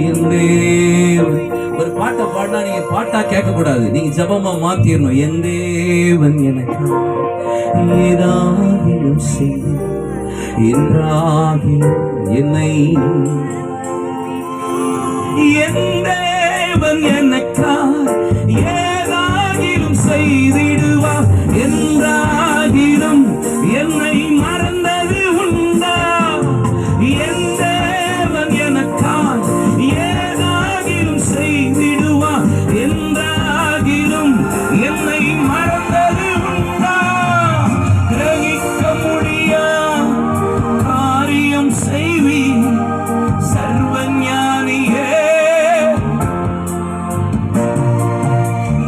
என் தேவன். ஒரு பாட்டை பாடினா நீங்க பாட்டா கேட்க கூடாது, நீங்க ஜபமா மாத்திரணும். என் தேவன் எனக்கு ஏதாகிலும் செய்து என்றாகிலும் என்னை, என் தேவன் எனக்கா ஏதாகிலும் செய்திடுவார் என்றாகிலும் என்னை மறந்தது உண்டா? என் தேவன் எனக்கா ஏதாகிலும் செய்திடுவார் என்றாகிலும் என்னை மறந்தது உண்டா? கிரகிக்க முடியா காரியம் செய்வி சர்வஞானியே,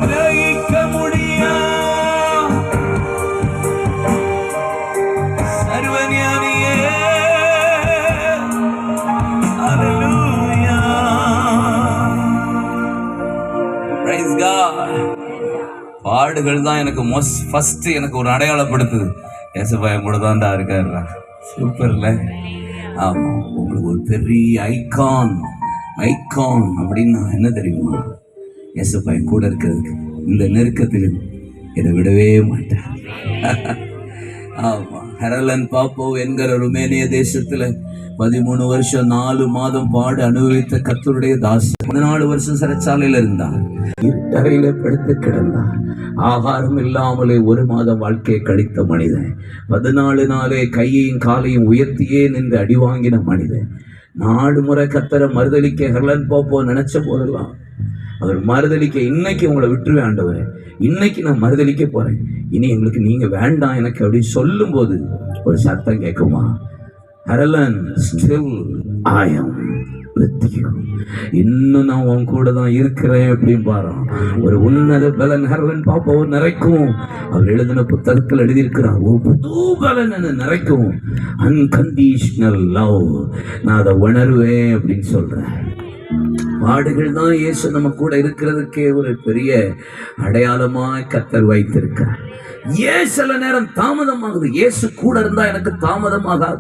கிரகிக்க முடியா சர்வஞானியே. ஹல்லேலூயா, பிரைஸ் காட். பாடுகள் தான் எனக்கு ஃபர்ஸ்ட் எனக்கு ஒரு அடையாளப்படுத்துது. ஏசப்பா கூட தான்டா இருக்காருடா. சூப்பர்ல. ஆமா, உங்களுக்கு ஒரு பெரிய ஐகான் அப்படின்னா என்ன தெரியுமா? ஏசப்பா கூட இருக்கிறதுக்கு இந்த நெருக்கத்தில் இதை விடவே மாட்டேன். ஆமா, ஹெரலன் பாப்போ என்கிற ருமேனிய தேசத்துல 13 வருஷம் 4 மாதம் பாடு அனுபவித்த கர்த்தருடைய தாசி 14 வருஷம் சிறைச்சாலையில இருந்தார். இருட்டறையில படுத்து கிடந்தார். ஆகாரம் இல்லாமலே 1 மாதம் வாழ்க்கையை கழித்த மனிதன். 14 நாளே கையையும் காலையும் உயர்த்தியே நின்று அடி வாங்கின மனிதன். 4 முறை கர்த்தரை மறுதலிக்க ஹெரலன் பாப்போ நினைச்ச போதெல்லாம் அவர் மறுதலிக்க, இன்னைக்கு உங்களை விட்டுருவேன் ஆண்டவரே, இன்னைக்கு நான் மறுதலிக்க போறேன், இனி எங்களுக்கு நீங்க வேண்டாம் எனக்கு அப்படின்னு சொல்லும் போது ஒரு சத்தம் கேட்குமா? ஹெரலன், still I am with you. இன்னும் நான் உன் கூட தான் இருக்கிறேன் அப்படின்னு பாரு. ஒரு உன்னத பலன் ஹெரலன் பாப்பாவை நிறைக்கும். அவர் எழுதின புத்தகத்தில் எழுதியிருக்கிறார், ஒரு புது பலன் என்ன நிறைக்கும். Unconditional love. நான் அதை உணர்வேன் அப்படின்னு சொல்றேன். பாடுகள் தான் இயேசு நம்ம கூட இருக்கிறதுக்கே ஒரு பெரிய அடையாளமாய் கர்த்தர் வைத்திருக்கிறார். ஏன் சில நேரம் தாமதமாகுது? இயேசு கூட இருந்தா எனக்கு தாமதமாகாது.